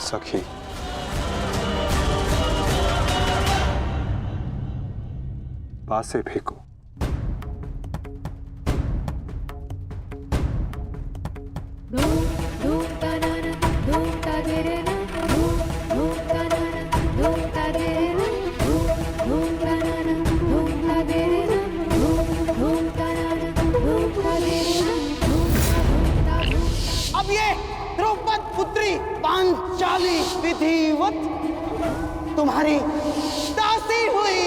सखी, पासे फेंको। अब ये द्रौपद पुत्री पांचाली विधिवत तुम्हारी दासी हुई।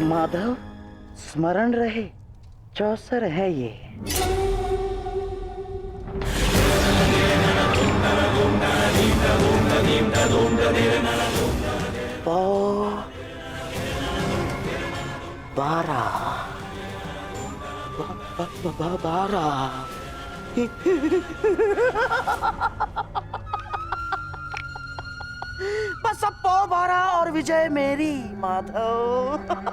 माधव, स्मरण रहे, चौसर है ये। पौ 12 बस अब पौ 12 और विजय मेरी माधव।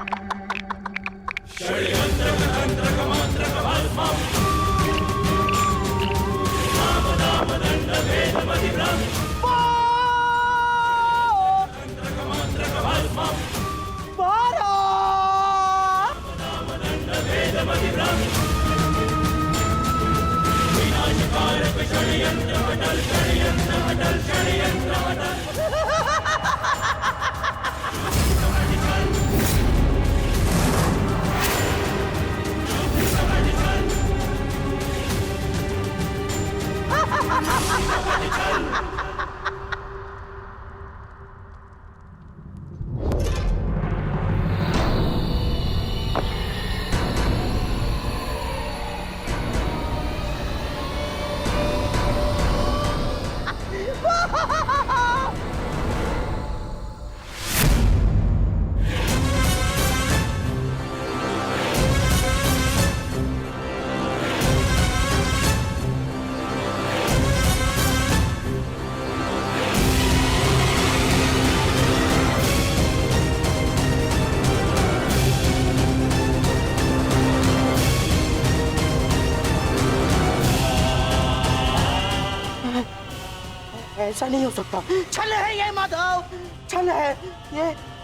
ऐसा नहीं हो सकता। छल है ये माधव, छल है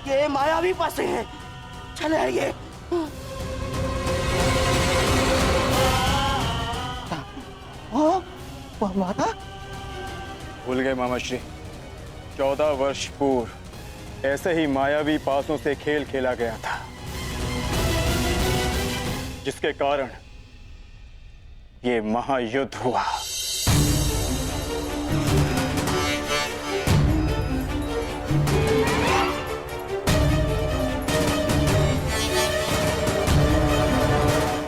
ये मायावी पासे है, छल है ये। माता भूल गए मामा श्री, 14 वर्ष पूर्व ऐसे ही मायावी पासों से खेल खेला गया था, जिसके कारण ये महायुद्ध हुआ।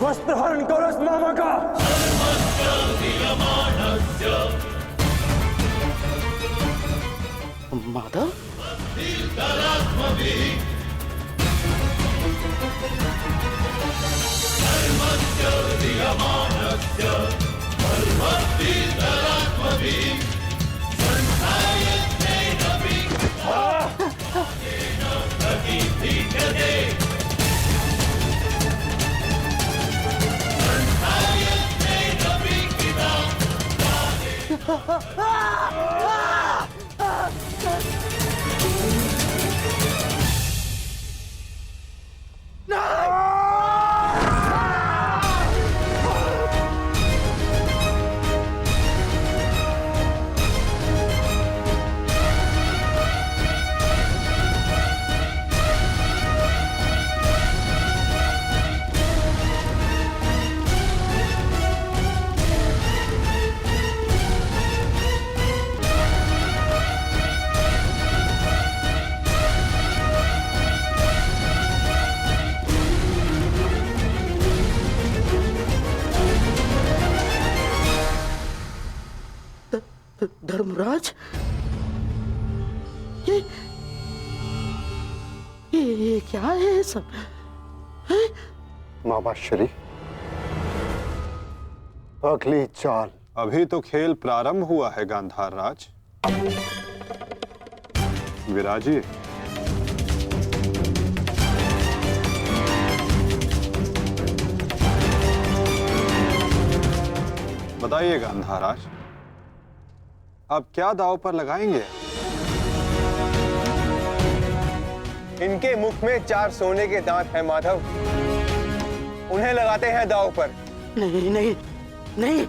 वस्त्रहरण करो इस मामा का। माधव धर्मराज, ये क्या है सब? मामा श्री, अगली चाल। अभी तो खेल प्रारंभ हुआ है गांधार राज। विराजिए। बताइए गांधार राज, अब क्या दांव पर लगाएंगे? इनके मुख में 4 सोने के दांत हैं माधव, उन्हें लगाते हैं दांव पर। नहीं नहीं नहीं,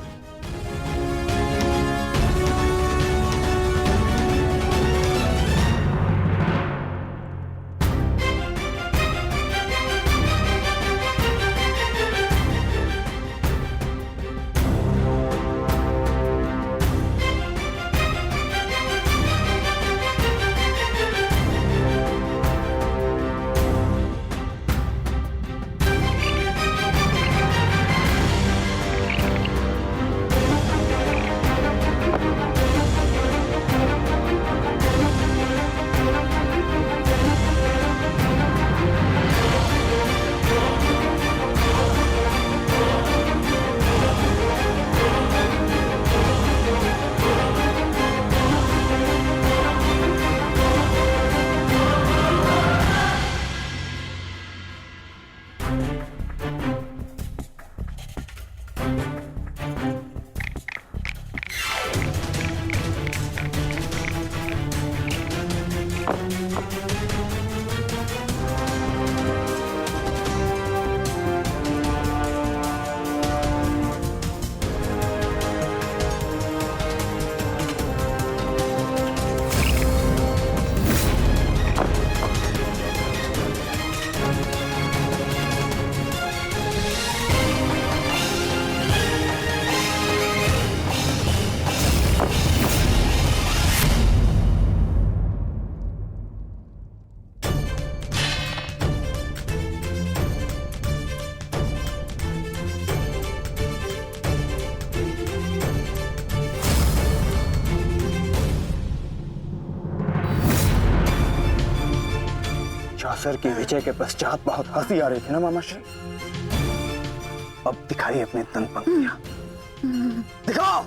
चासर की विजय के पश्चात बहुत हंसी आ रही थी ना मामा श्री, अब दिखाइए अपनी तन पंक्तियां, दिखाओ।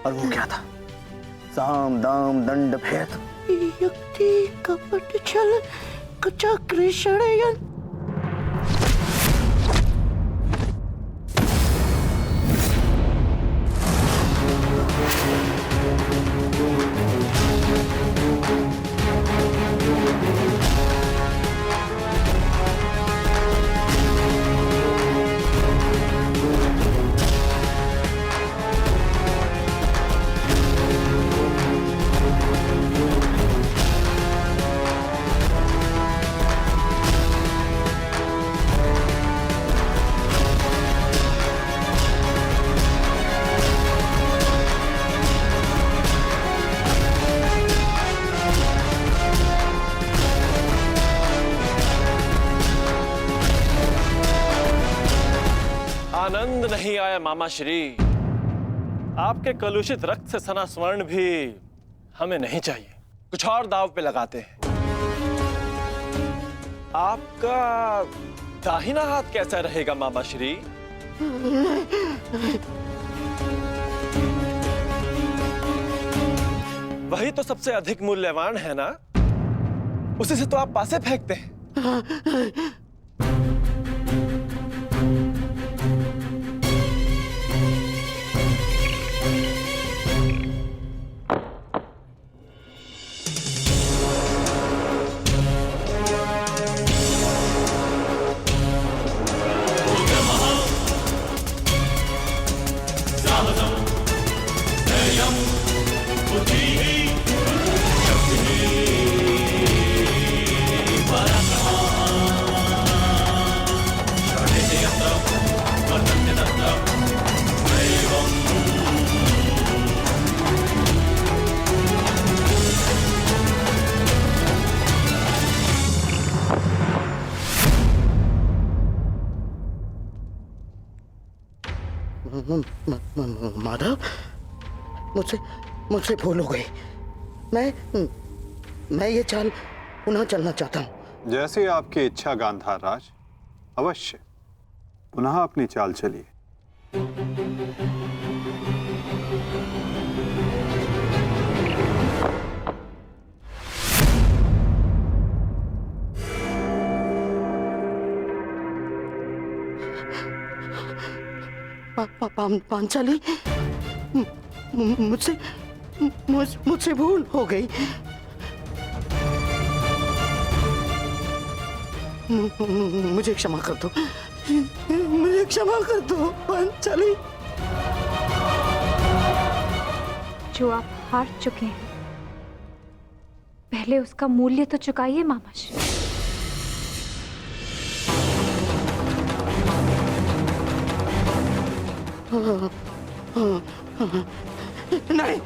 और वो क्या था? साम दाम दंड भेद, युक्ति कपट छल चक्र षड्यंत्र। आनंद नहीं आया मामा श्री। आपके कलुषित रक्त से सना स्वर्ण भी हमें नहीं चाहिए। कुछ और दाव पे लगाते हैं। आपका दाहिना हाथ कैसा रहेगा मामा श्री? वही तो सबसे अधिक मूल्यवान है ना, उसी से तो आप पासे फेंकते हैं। माधव, मुझसे मुझसे भूल हो गई। मैं ये चाल पुनः चलना चाहता हूँ। जैसी आपकी इच्छा गांधार राज, अवश्य पुनः अपनी चाल चलिए। पांचाली, मुझसे भूल हो गई। मुझे क्षमा कर दो, मुझे क्षमा कर दो पांचाली। जो आप हार चुके हैं, पहले उसका मूल्य तो चुकाइए मामा श्री। नहीं,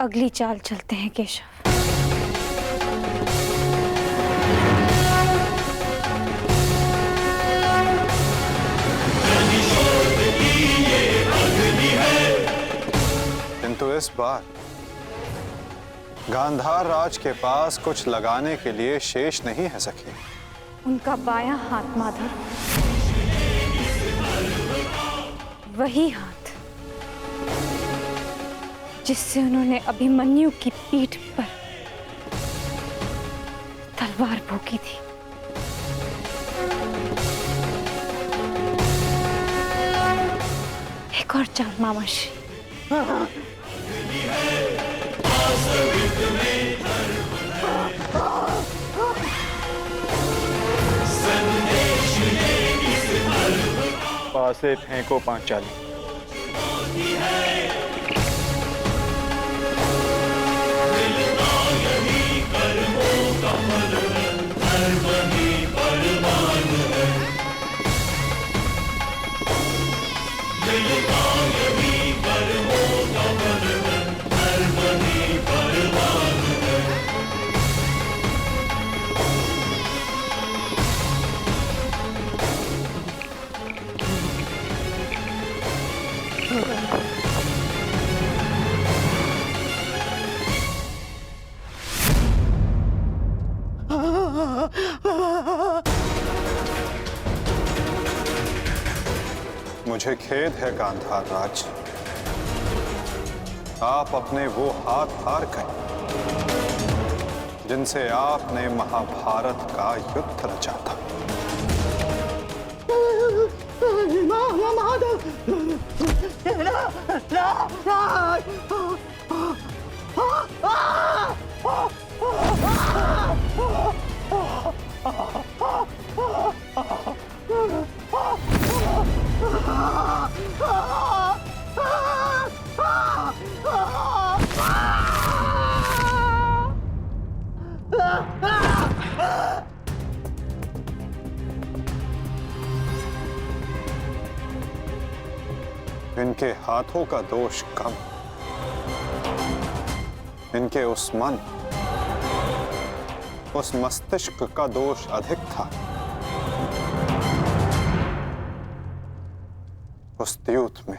अगली चाल चलते हैं केशव। किंतु इस बार गांधार राज के पास कुछ लगाने के लिए शेष नहीं है सखी। उनका बायां हाथ माधव, वही हाथ जिससे उन्होंने अभिमन्यु की पीठ पर तलवार भोंकी थी। एक और चाल मामा श्री। पासे फेंको पांचाली। मुझे खेद है गांधार राज, आप अपने वो हाथ हार गए जिनसे आपने महाभारत का युद्ध रचा था। इनके हाथों का दोष कम, इनके उस मन, उस मस्तिष्क का दोष अधिक था। उस द्यूत में,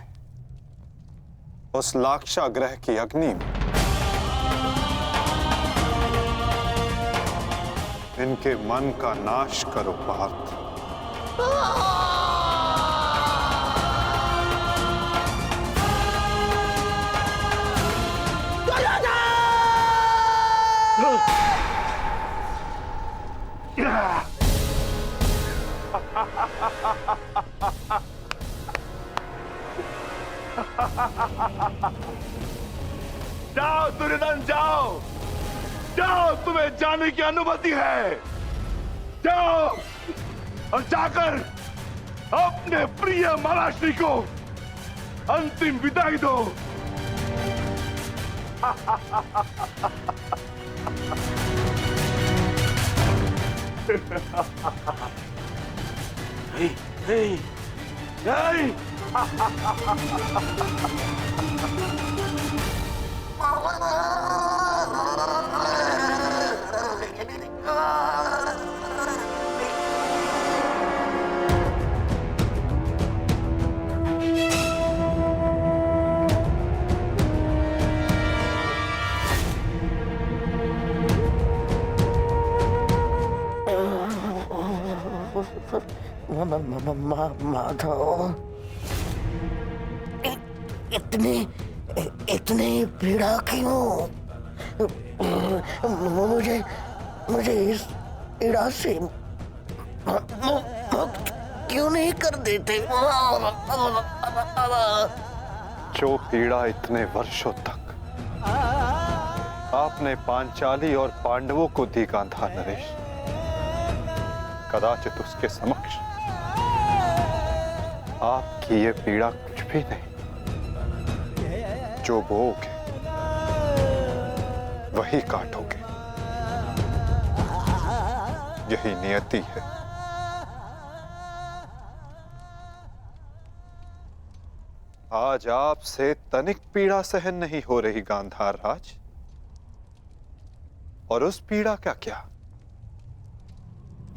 उस लाक्षागृह की अग्नि में इनके मन का नाश करो पार्थ। जाओ दुर्योधन, जाओ जाओ, तुम्हें जाने की अनुमति है। जाओ और जाकर अपने प्रिय महाराष्ट्री को अंतिम विदाई दो। नहीं, नहीं, नहीं। माधव, इतनी पीड़ा क्यों? मुझे इस पीड़ा से मुक्त क्यों नहीं कर देते? जो पीड़ा इतने वर्षों तक आपने पांचाली और पांडवों को दी गांधार नरेश, कदाचित उसके समक्ष आपकी ये पीड़ा कुछ भी नहीं। जो बोओगे वही काटोगे, यही नियति है। आज आपसे तनिक पीड़ा सहन नहीं हो रही गांधार राज, और उस पीड़ा का क्या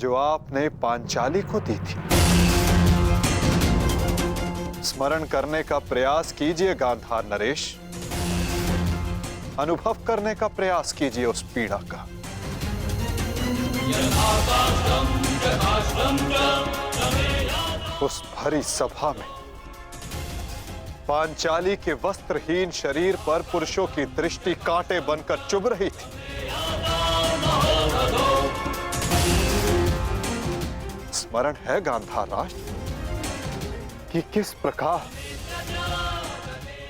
जो आपने पांचाली को दी थी। स्मरण करने का प्रयास कीजिए गांधार नरेश, अनुभव करने का प्रयास कीजिए उस पीड़ा का। उस भरी सभा में पांचाली के वस्त्रहीन शरीर पर पुरुषों की दृष्टि कांटे बनकर चुभ रही थी। स्मरण है गांधार राज कि किस प्रकार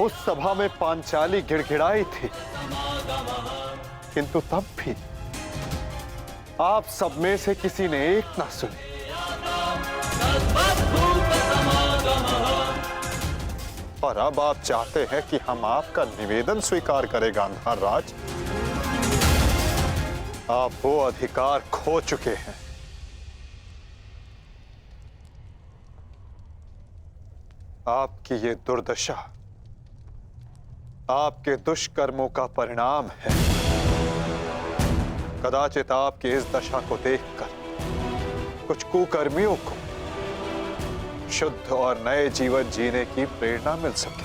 उस सभा में पांचाली गिड़गिड़ाई थी, किंतु तब भी आप सब में से किसी ने एक ना सुनी। और अब आप चाहते हैं कि हम आपका निवेदन स्वीकार करें गांधार राज। आप वो अधिकार खो चुके हैं। आपकी ये दुर्दशा आपके दुष्कर्मों का परिणाम है। कदाचित आपकी इस दशा को देखकर कुछ कुकर्मियों को शुद्ध और नए जीवन जीने की प्रेरणा मिल सके।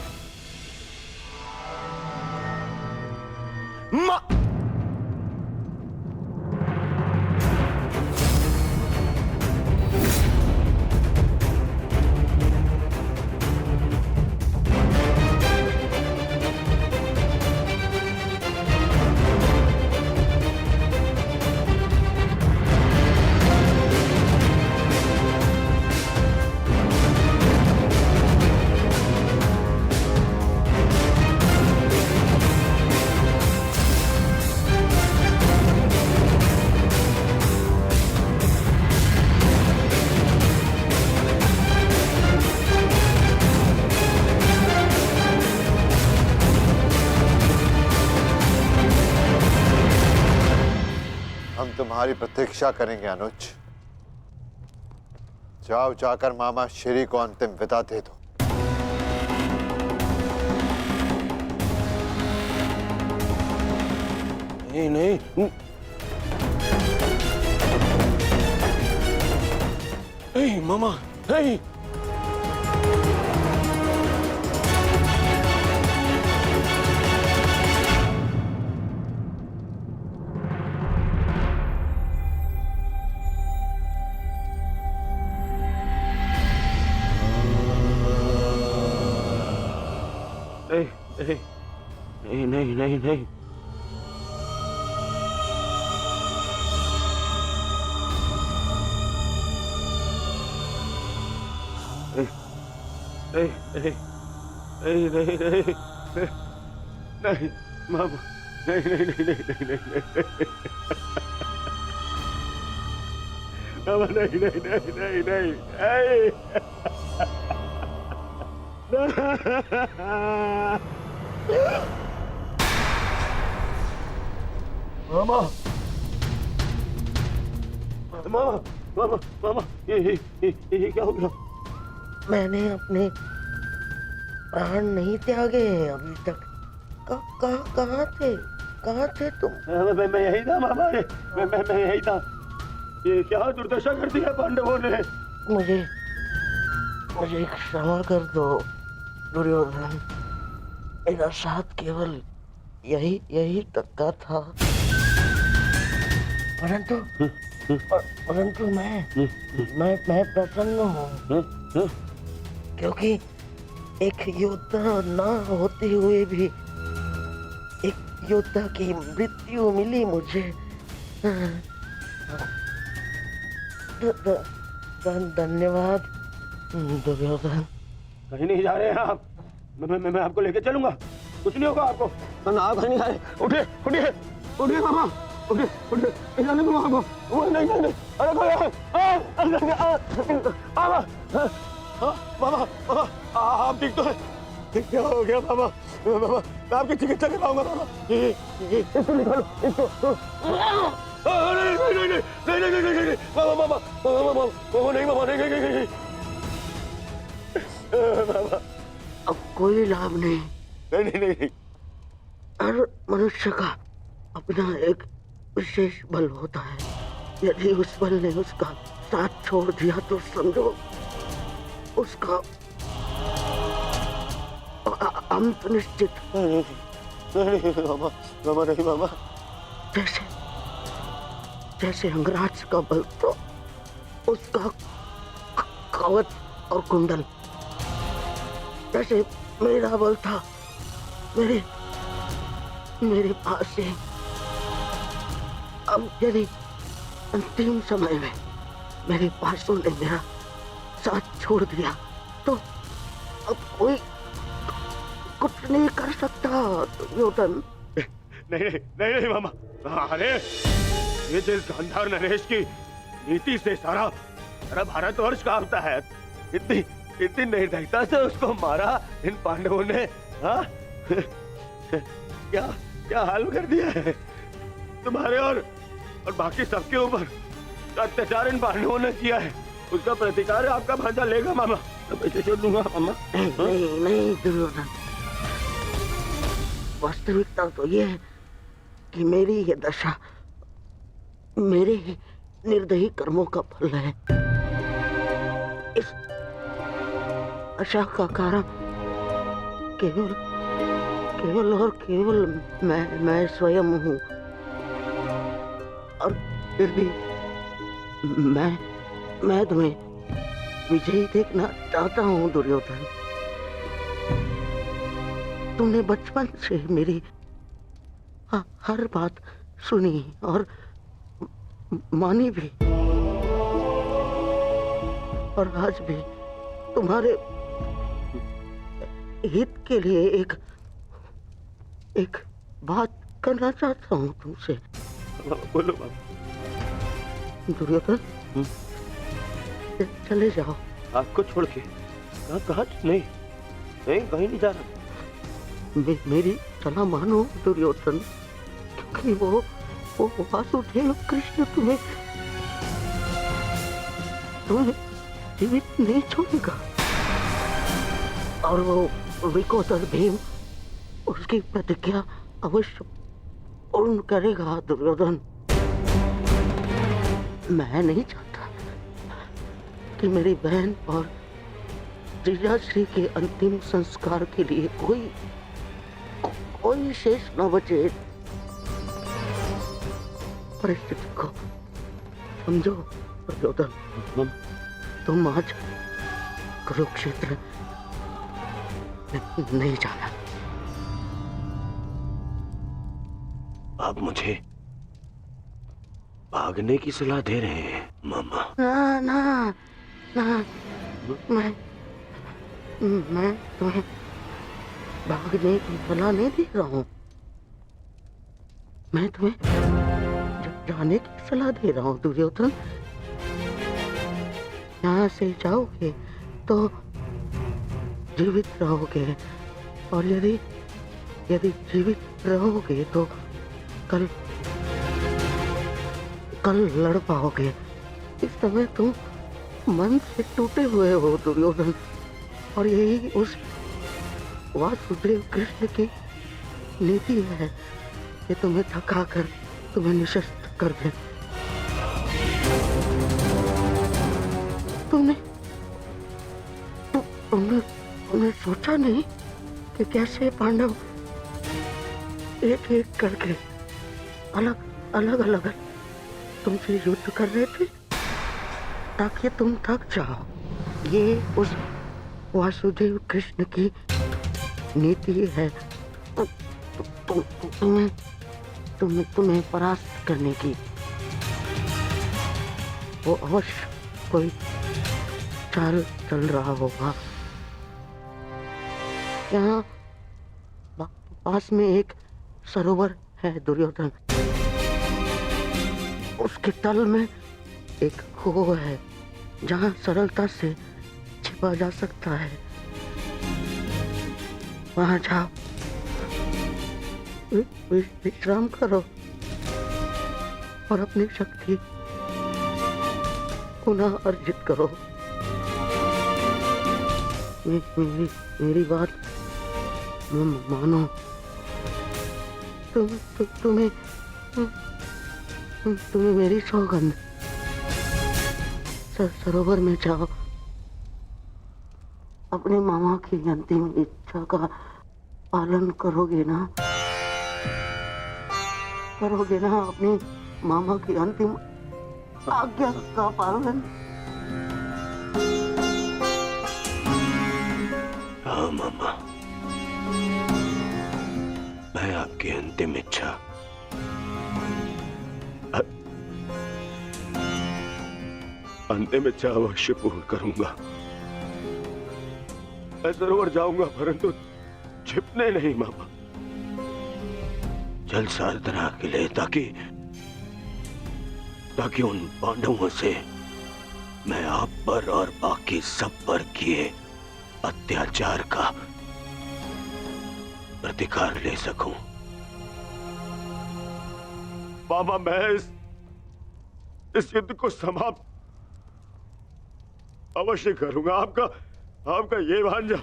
तुम्हारी प्रतीक्षा करेंगे अनुज। जाओ, जाकर मामा श्री को अंतिम विदा दे दो। नहीं नहीं नहीं मामा, नहीं। नहीं नहीं नहीं नहीं। नहीं नहीं नहीं नहीं नहीं नहीं मामा, नहीं नहीं नहीं नहीं नहीं नहीं मामा, नहीं नहीं नहीं नहीं नहीं मामा मामा मामा मामा, ये क्या हो गया? मैंने अपने प्राण नहीं त्यागे हैं अभी तक। कहाँ थे तुम? मैं यही था मामा, मैं यही था। ये क्या दुर्दशा कर दिया पांडवों ने। मुझे क्षमा कर दो दुर्योधन। मेरा साथ केवल यही तक का था, परंतु मैं प्रसन्न हूँ क्योंकि एक योद्धा ना होते हुए भी एक योद्धा की मृत्यु मिली मुझे। धन्यवाद दुर्योधन। कहीं नहीं जा रहे हैं आप। मैं आपको लेके चलूंगा, कुछ नहीं होगा आपको। आप कहीं नहीं जा रहे। उठिए उठिए उठिए मामा, उठिए उठिए, जाने दो आपको। नहीं नहीं नहीं, अरे मामा मामा, आप ठीक तो है? क्या हो गया मामा? मामा मैं आपकी चिकित्सा कराऊंगा मामा। इसको निकालो, इसको। नहीं नहीं नहीं नहीं नहीं नहीं नहीं, मामा मामा मामा मामा, नहीं मामा, नहीं नहीं नहीं नहीं मामा। अब कोई लाभ नहीं। नहीं नहीं नहीं। हर मनुष्य का अपना एक विशेष बल होता है। यदि उस बल ने उसका साथ छोड़ दिया तो समझो उसका अंत निश्चित। नहीं मामा, मामा नहीं मामा। जैसे अंगराज का बल तो उसका कवच और कुंडल, जैसे मेरा बल था मेरे पास से। अब यदि अंतिम समय में मेरे पासों ने मेरा साथ छोड़ दिया तो अब कोई कुछ नहीं कर सकता दुर्योधन। नहीं नहीं नहीं मामा। अरे ये जिस गांधार नरेश की नीति से सारा भारतवर्ष कांपता है, इतनी निर्दयता से उसको मारा इन पांडवों ने। हाँ क्या हाल कर दिया है तुम्हारे और बाकी सबके ऊपर। अत्याचार इन पांडवों ने किया है, उसका प्रतिकार आपका भांजा लेगा मामा। मैं छोड़ दूंगा मामा। नहीं दुर्योधन, वास्तविकता तो ये है कि मेरी ये दशा मेरे ही निर्दयी कर्मों का फल है। इस आशा का कारण केवल और केवल मैं स्वयं हूँ। और फिर भी मैं तुम्हें विजयी देखना चाहता हूँ दुर्योधन। तुमने बचपन से मेरी हर बात सुनी और मानी भी, और आज भी तुम्हारे हित के लिए एक बात करना चाहता हूँ तुमसे। बोलो बाबा। दुर्योधन चले जाओ। आपको छोड़ के कहाँ? नहीं कहीं नहीं जा रहा। मेरी सलाह मानो दुर्योधन, क्योंकि वो वो वासुदेव कृष्ण तुम्हें जीवित नहीं छोड़ेगा, और वो विकोदर भीम उसकी प्रतिज्ञा अवश्य पूर्ण करेगा। दुर्योधन, मैं नहीं चाहता कि मेरी बहन और जीजाश्री के अंतिम संस्कार के लिए कोई शेष न बचे। परिस्थिति को समझो दुर्योधन, तुम आज कुरुक्षेत्र नहीं जाना। आप मुझे भागने की सलाह दे रहे हैं मामा? ना ना ना, मैं तुम्हें भागने की सलाह नहीं दे रहा हूँ, मैं तुम्हें जाने की सलाह दे रहा हूँ दुर्योधन। यहाँ से जाओगे तो जीवित रहोगे, और यदि जीवित रहोगे तो कल लड़ पाओगे। इस समय तुम मन से टूटे हुए हो दुर्योधन, और यही उस वासुदेव कृष्ण की नीति है कि तुम्हें थकाकर तुम्हें निशस्त्र कर दे। तुमने सोचा नहीं कि कैसे पांडव एक एक करके अलग तुमसे युद्ध कर रहे थे ताकि तुम थक जाओ। ये उस वासुदेव कृष्ण की नीति है तुम्हें परास्त करने की। वो अवश्य कोई चाल चल रहा होगा। यहाँ पास में एक सरोवर है दुर्योधन, उसके तल में एक कुआं है जहाँ सरलता से छिपा जा सकता है। वहां जाओ, विश्राम करो और अपनी शक्ति पुनः अर्जित करो। मेरी बात मानो। तुम्हें मेरी सौगंध। सरोवर में जाओ, अपने मामा की अंतिम इच्छा का पालन करोगे ना? अपने मामा की अंतिम आज्ञा का पालन? हाँ मामा, मैं आपकी अंतिम इच्छा अवश्य पूर्ण करूंगा। मैं सरोवर जाऊंगा, परंतु छिपने नहीं मामा, जल साधना के लिए, ताकि उन पांडवों से मैं आप पर और बाकी सब पर किए अत्याचार का प्रतिकार ले सकूं। मामा, मैं इस युद्ध को समाप्त अवश्य करूंगा। आपका ये भांजा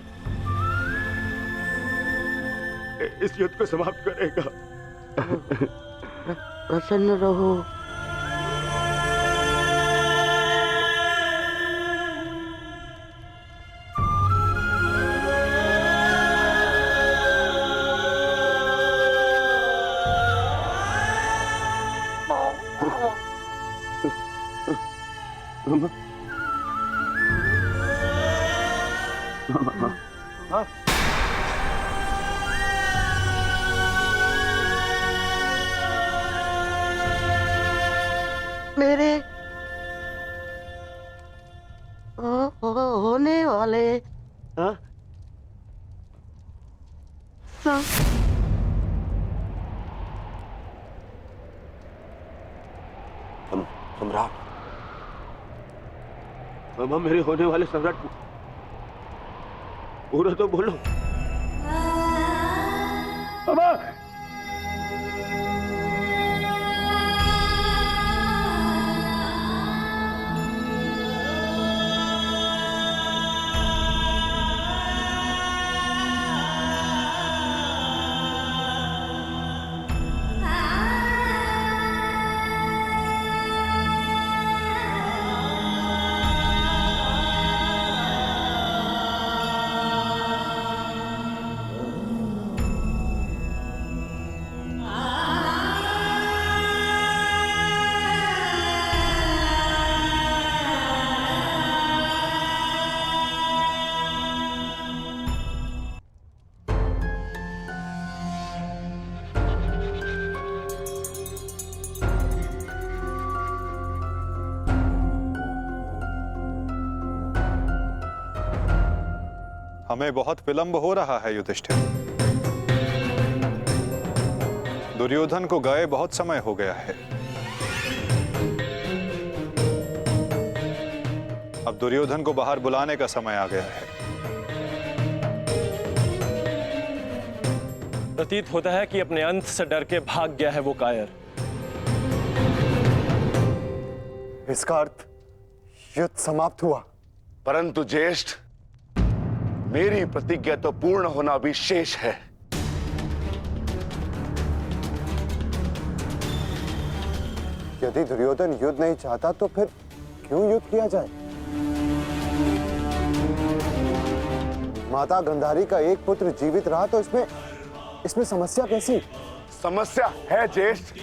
इस युद्ध को समाप्त करेगा। प्रसन्न रहो। मेरे होने वाले सम्राट, मामा, मेरे होने वाले सम्राट, पूरा तो बोलो। मामा, हमें बहुत विलंब हो रहा है युधिष्ठिर। दुर्योधन को गए बहुत समय हो गया है। अब दुर्योधन को बाहर बुलाने का समय आ गया है। प्रतीत होता है कि अपने अंत से डर के भाग गया है वो कायर। इसका अर्थ युद्ध समाप्त हुआ। परंतु ज्येष्ठ, मेरी प्रतिज्ञा तो पूर्ण होना भी शेष है। यदि दुर्योधन युद्ध नहीं चाहता तो फिर क्यों युद्ध किया जाए? माता गांधारी का एक पुत्र जीवित रहा तो इसमें समस्या कैसी? समस्या है ज्येष्ठ।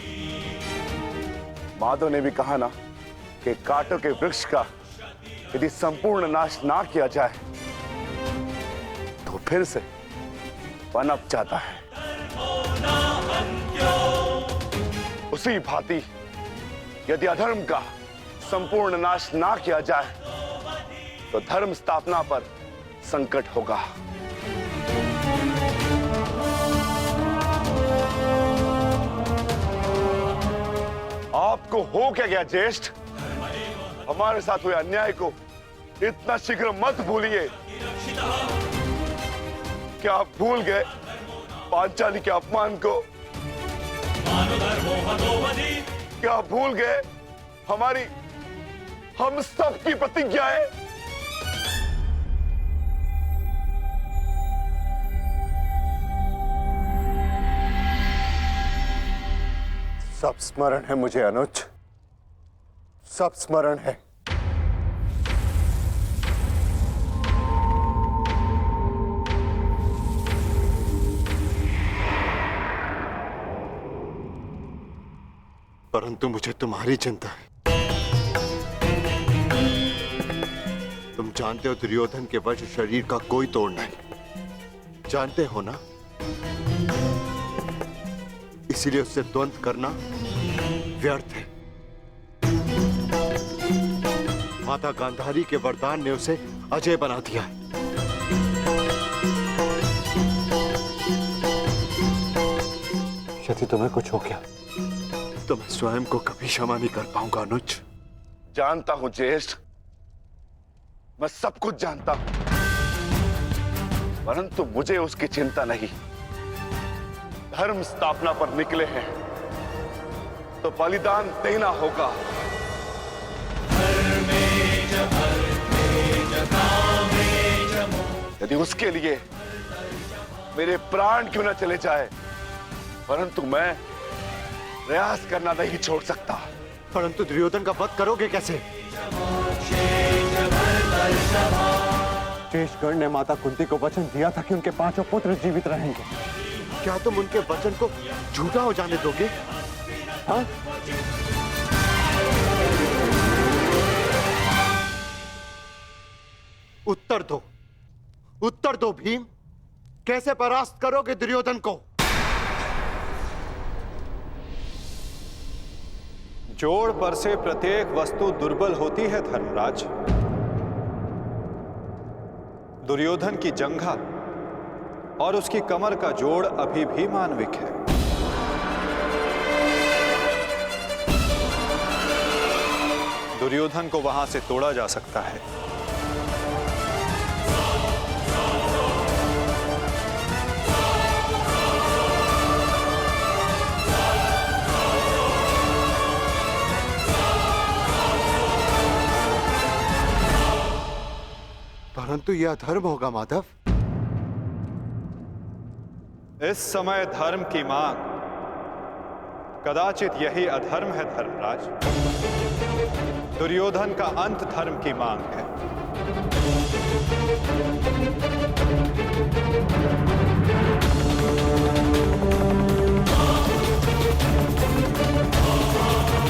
माधव ने भी कहा ना कि कांटों के वृक्ष का यदि संपूर्ण नाश ना किया जाए तो फिर से पनप जाता है। उसी भांति यदि अधर्म का संपूर्ण नाश ना किया जाए तो धर्म स्थापना पर संकट होगा। आपको हो क्या गया ज्येष्ठ? हमारे साथ हुए अन्याय को इतना शीघ्र मत भूलिए। क्या आप भूल गए पांचाली के अपमान को? क्या आप भूल गए हम सब की प्रतिज्ञाएं? सब स्मरण है मुझे अनुज, सब स्मरण है। परंतु मुझे तुम्हारी चिंता है। तुम जानते हो दुर्योधन के वश शरीर का कोई तोड़ नहीं, जानते हो ना? इसीलिए उससे द्वंद्व करना व्यर्थ है। माता गांधारी के वरदान ने उसे अजय बना दिया है। यदि तुम्हें कुछ हो गया तो मैं स्वयं को कभी क्षमा नहीं कर पाऊंगा अनुज। जानता हूं ज्येष्ठ, मैं सब कुछ जानता हूं, परंतु मुझे उसकी चिंता नहीं। धर्म स्थापना पर निकले हैं तो बलिदान देना होगा। यदि उसके लिए मेरे प्राण क्यों न चले जाए, परंतु मैं प्रयास करना नहीं छोड़ सकता। परंतु दुर्योधन का वध करोगे कैसे? शेषगढ़ ने माता कुंती को वचन दिया था कि उनके 5 पुत्र जीवित रहेंगे। क्या तुम उनके वचन को झूठा हो जाने दोगे? हाँ? उत्तर दो भीम, कैसे परास्त करोगे दुर्योधन को? जोड़ पर से प्रत्येक वस्तु दुर्बल होती है धर्मराज। दुर्योधन की जंघा और उसकी कमर का जोड़ अभी भी मानविक है। दुर्योधन को वहां से तोड़ा जा सकता है। परंतु यह अधर्म होगा माधव। इस समय धर्म की मांग, कदाचित यही अधर्म है धर्मराज। दुर्योधन का अंत धर्म की मांग है।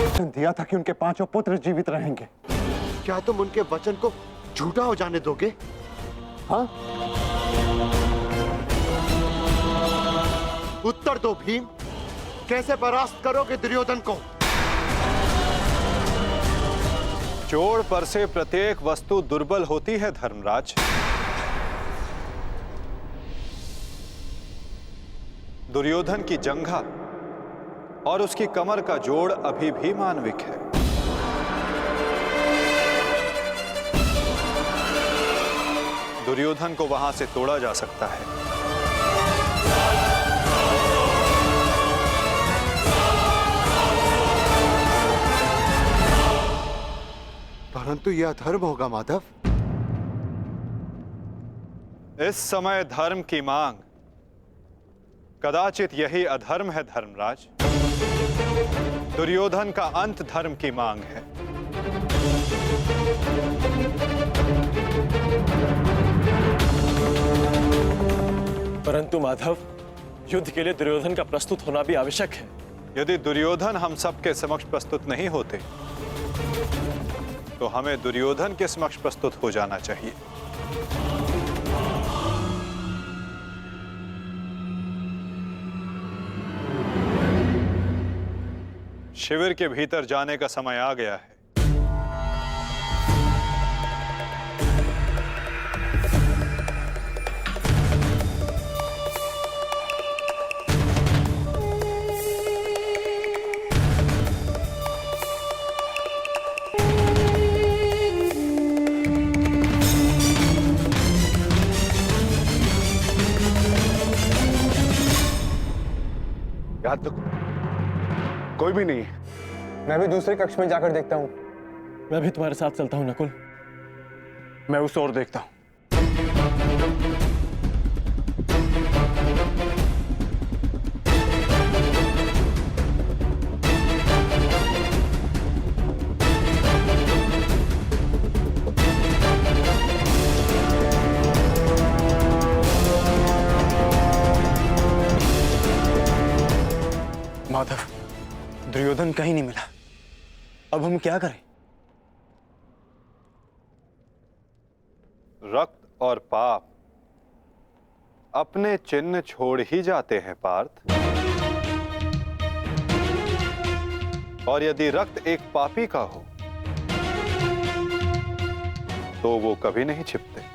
वचन दिया था कि उनके 5 पुत्र जीवित रहेंगे। क्या तुम उनके वचन को झूठा हो जाने दोगे? हाँ? उत्तर दो भीम, कैसे परास्त करोगे दुर्योधन को? जोड़ पर से प्रत्येक वस्तु दुर्बल होती है धर्मराज। दुर्योधन की जंघा और उसकी कमर का जोड़ अभी भी मानविक है। दुर्योधन को वहां से तोड़ा जा सकता है। परंतु यह अधर्म होगा माधव। इस समय धर्म की मांग, कदाचित यही अधर्म है धर्मराज। दुर्योधन का अंत धर्म की मांग है। परंतु माधव, युद्ध के लिए दुर्योधन का प्रस्तुत होना भी आवश्यक है। यदि दुर्योधन हम सबके समक्ष प्रस्तुत नहीं होते तो हमें दुर्योधन के समक्ष प्रस्तुत हो जाना चाहिए। शिविर के भीतर जाने का समय आ गया है। याद तो कोई भी नहीं है। मैं भी दूसरे कक्ष में जाकर देखता हूँ। मैं भी तुम्हारे साथ चलता हूं नकुल। मैं उस ओर देखता हूं। माधव, दुर्योधन कहीं नहीं मिला। अब हम क्या करें? रक्त और पाप अपने चिन्ह छोड़ ही जाते हैं पार्थ। और यदि रक्त एक पापी का हो तो वो कभी नहीं छिपते।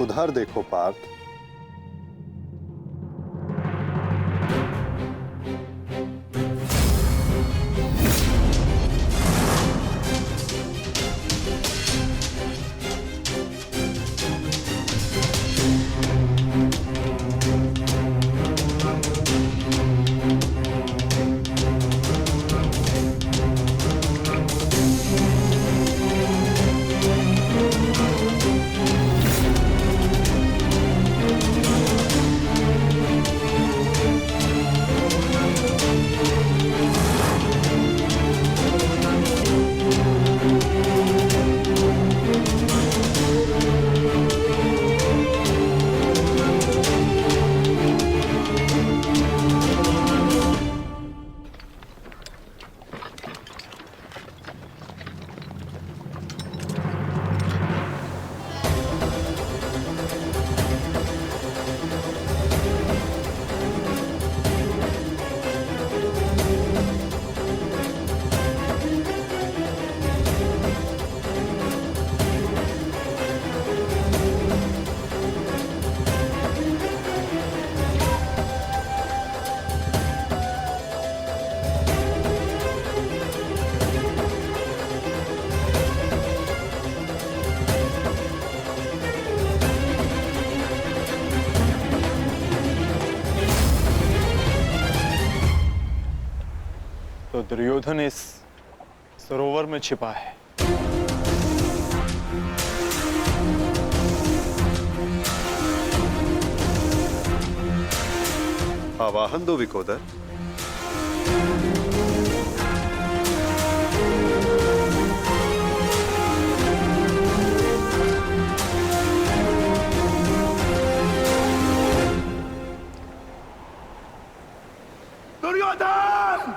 उधर देखो पार्थ। तो दुर्योधन इस सरोवर में छिपा है। आवाहन दो विकोदर। दुर्योधन,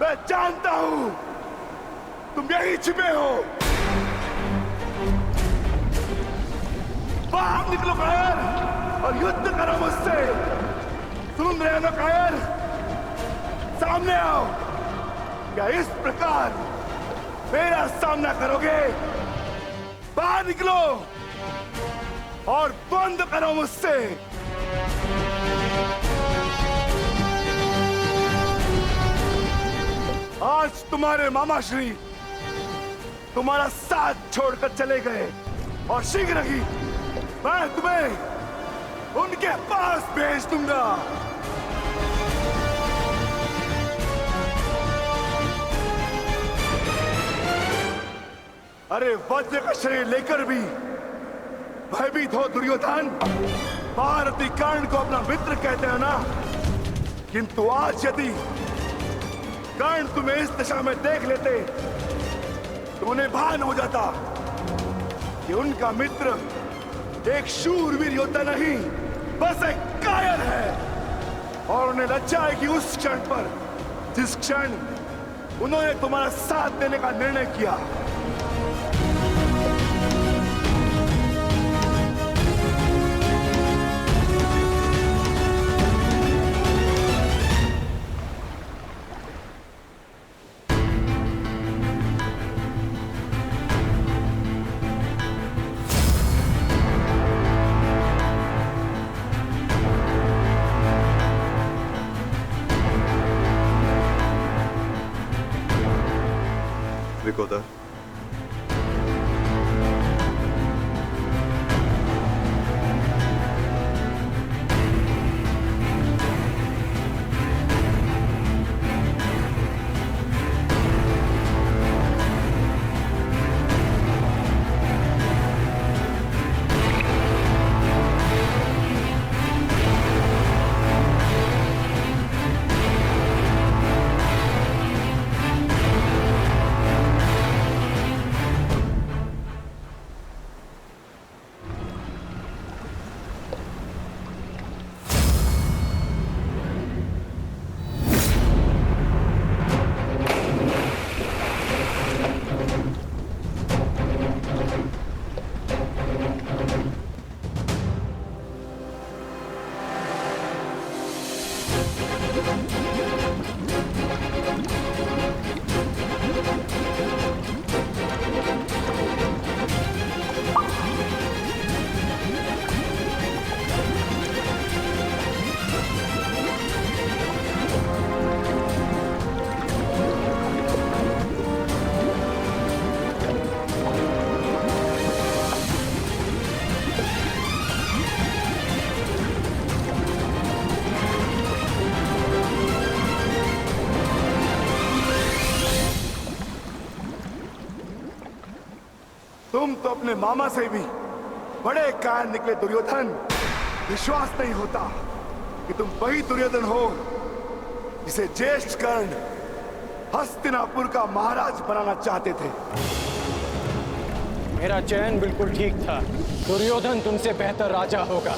मैं जानता हूं तुम यहीं छिपे हो। बाहर निकलो कायर और युद्ध करो मुझसे। सुन रहे हो कायर? सामने आओ। क्या इस प्रकार मेरा सामना करोगे? बाहर निकलो और बंद करो मुझसे। आज तुम्हारे मामा श्री तुम्हारा साथ छोड़कर चले गए और शीघ्र ही मैं तुम्हें उनके पास भेज दूंगा। अरे वज्र का शरीर लेकर भी भयभीत हो दुर्योधन। महारथी कर्ण को अपना मित्र कहते हैं ना, किंतु आज यदि कर्ण तुम्हें इस दशा में देख लेते तो उन्हें भान हो जाता कि उनका मित्र एक शूरवीर योद्धा नहीं, बस एक कायर है। और उन्हें लज्जा आएगी उस क्षण पर जिस क्षण उन्होंने तुम्हारा साथ देने का निर्णय किया। विकोदर, तुम तो अपने मामा से भी बड़े कायर निकले दुर्योधन। विश्वास नहीं होता कि तुम वही दुर्योधन हो जिसे ज्येष्ठ कर्ण हस्तिनापुर का महाराज बनाना चाहते थे। मेरा चयन बिल्कुल ठीक था। दुर्योधन तुमसे बेहतर राजा होगा।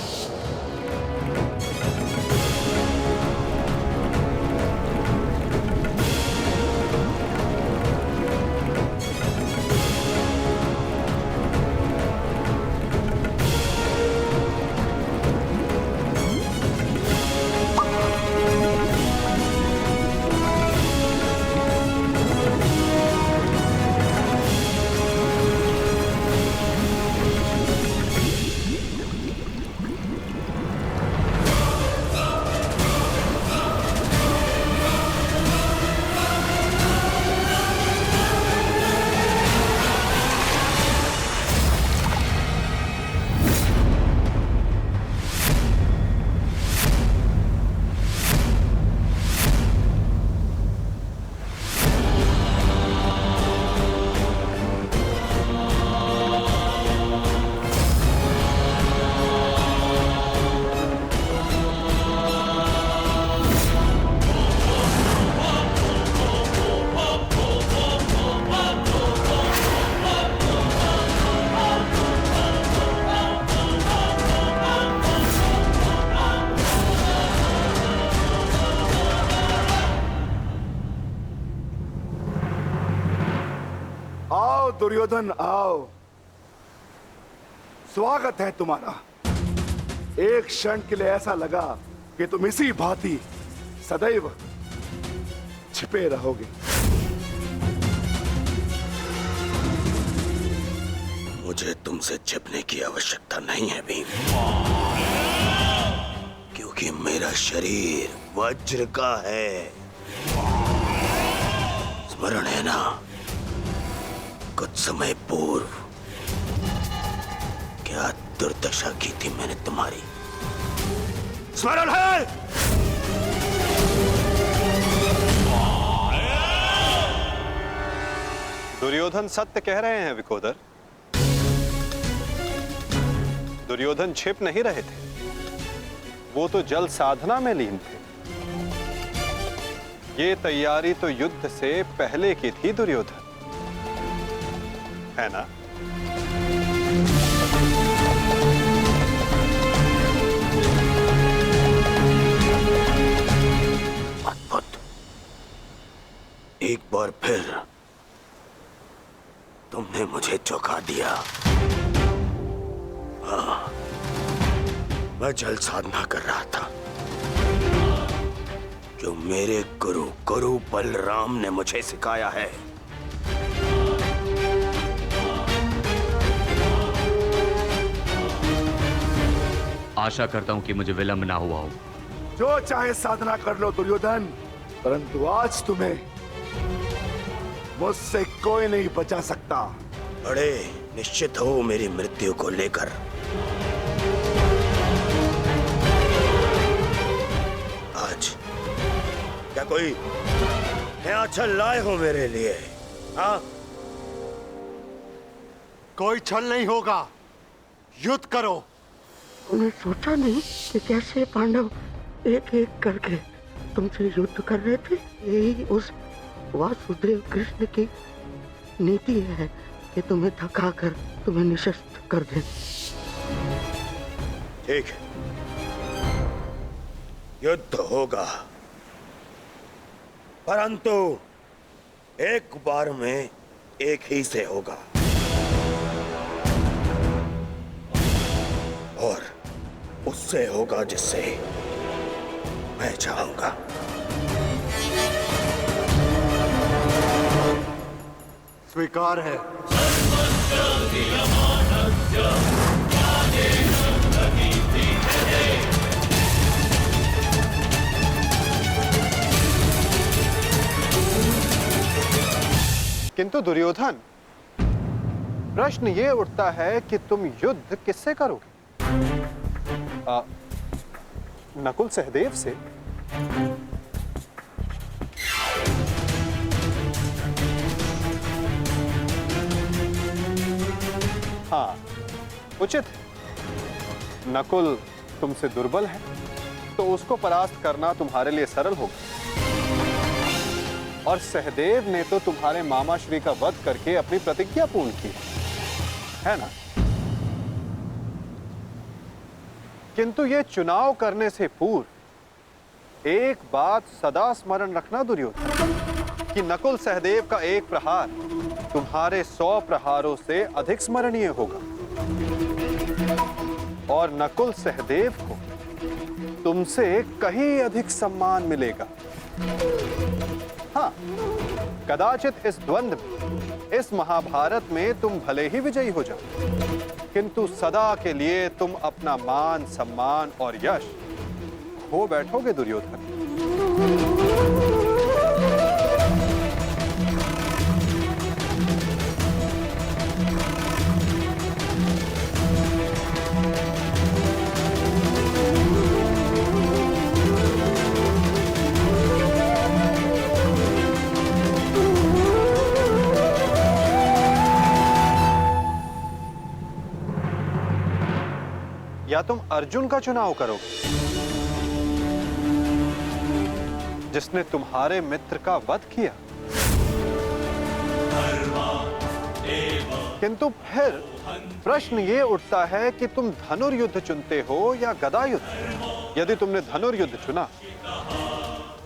दुर्योधन आओ, स्वागत है तुम्हारा। एक क्षण के लिए ऐसा लगा कि तुम इसी भांति सदैव छिपे रहोगे। मुझे तुमसे छिपने की आवश्यकता नहीं है भीम, क्योंकि मेरा शरीर वज्र का है। स्मरण है ना, कुछ समय पूर्व क्या दुर्दशा की थी मैंने तुम्हारी? स्मरण है? दुर्योधन सत्य कह रहे हैं विकोदर। दुर्योधन छिप नहीं रहे थे, वो तो जल साधना में लीन थे। ये तैयारी तो युद्ध से पहले की थी दुर्योधन, है ना? अद्भुत। एक बार फिर तुमने मुझे चौंका दिया। हाँ, मैं जल साधना कर रहा था जो मेरे गुरु बलराम ने मुझे सिखाया है। आशा करता हूं कि मुझे विलंब ना हुआ हो। जो चाहे साधना कर लो दुर्योधन, परंतु आज तुम्हें मुझसे कोई नहीं बचा सकता। बड़े निश्चित हो मेरी मृत्यु को लेकर। आज क्या कोई नया छल लाए हो मेरे लिए? हाँ? कोई छल नहीं होगा, युद्ध करो। उन्हें सोचा नहीं कि कैसे पांडव एक एक करके तुमसे युद्ध कर रहे थे। यही उस वासुदेव कृष्ण की नीति है कि तुम्हें थकाकर तुम्हें निशस्त्र कर दे। ठीक है, युद्ध होगा, परंतु एक बार में एक ही से होगा, और उससे होगा जिससे मैं चाहूंगा। स्वीकार है। किंतु दुर्योधन, प्रश्न ये उठता है कि तुम युद्ध किससे करोगे? नकुल सहदेव से? हाँ, उचित है। नकुल तुमसे दुर्बल है, तो उसको परास्त करना तुम्हारे लिए सरल होगा। और सहदेव ने तो तुम्हारे मामा श्री का वध करके अपनी प्रतिज्ञा पूर्ण की है ना? किंतु ये चुनाव करने से पूर्व एक बात सदा स्मरण रखना दुर्योधन, कि नकुल सहदेव का एक प्रहार तुम्हारे 100 प्रहारों से अधिक स्मरणीय होगा, और नकुल सहदेव को तुमसे कहीं अधिक सम्मान मिलेगा। हाँ, कदाचित इस द्वंद्व में, इस महाभारत में तुम भले ही विजयी हो जाओ, किंतु सदा के लिए तुम अपना मान, सम्मान और यश खो बैठोगे दुर्योधन। या तुम अर्जुन का चुनाव करोगे, जिसने तुम्हारे मित्र का वध किया। किंतु फिर प्रश्न ये उठता है कि तुम धनुर्युद्ध चुनते हो या गदा युद्ध। यदि तुमने धनुर्युद्ध चुना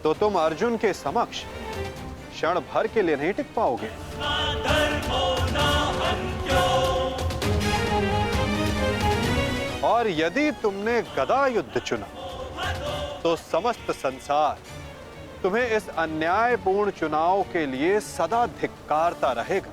तो तुम अर्जुन के समक्ष क्षण भर के लिए नहीं टिक पाओगे। और यदि तुमने गदा युद्ध चुना तो समस्त संसार तुम्हें इस अन्यायपूर्ण चुनाव के लिए सदा धिक्कारता रहेगा।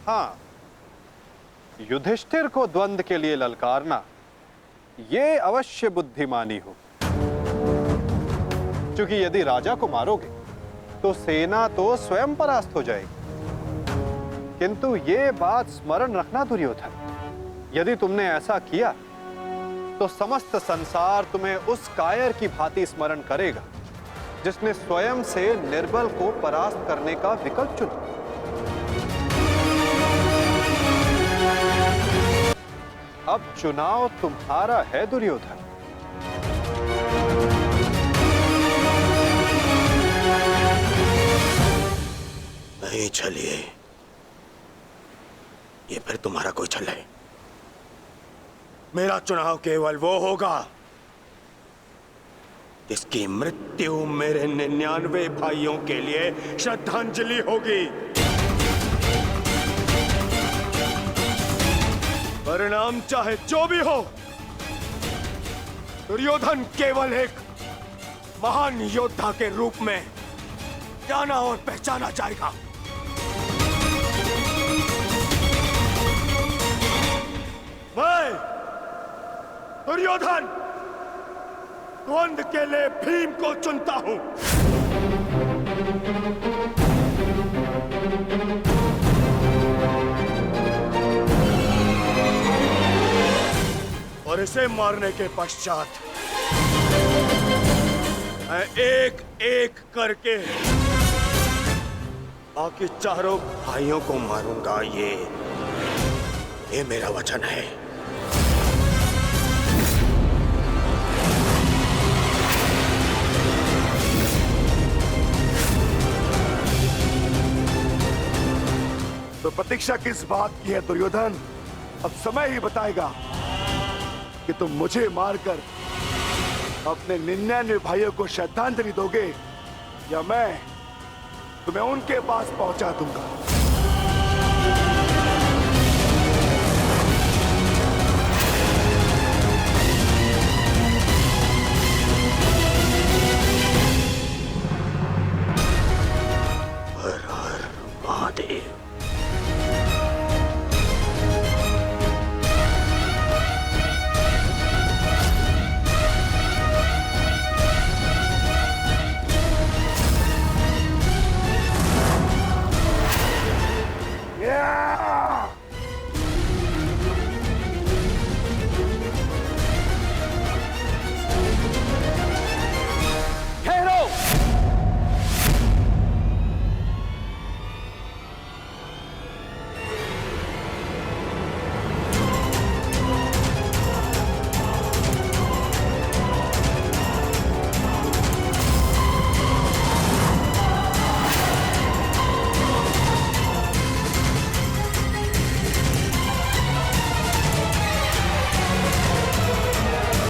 हाँ, युधिष्ठिर को द्वंद्व के लिए ललकारना ये अवश्य बुद्धिमानी हो, क्योंकि यदि राजा को मारोगे तो सेना तो स्वयं परास्त हो जाएगी। किंतु ये बात स्मरण रखना दुर्योधन, यदि तुमने ऐसा किया तो समस्त संसार तुम्हें उस कायर की भांति स्मरण करेगा जिसने स्वयं से निर्बल को परास्त करने का विकल्प चुना। अब चुनाव तुम्हारा है दुर्योधन। नहीं चलिए, ये फिर तुम्हारा कोई छल है। मेरा चुनाव केवल वो होगा जिसकी मृत्यु मेरे 99 भाइयों के लिए श्रद्धांजलि होगी। परिणाम चाहे जो भी हो, दुर्योधन केवल एक महान योद्धा के रूप में जाना और पहचाना जाएगा। मैं दुर्योधन द्वंद्व के लिए भीम को चुनता हूं। और इसे मारने के पश्चात मैं एक एक करके बाकी चारों भाइयों को मारूंगा। ये मेरा वचन है। तो प्रतीक्षा किस बात की है दुर्योधन? अब समय ही बताएगा कि तुम मुझे मारकर अपने 99 भाइयों को श्रद्धांजलि दोगे या मैं तुम्हें उनके पास पहुंचा दूंगा।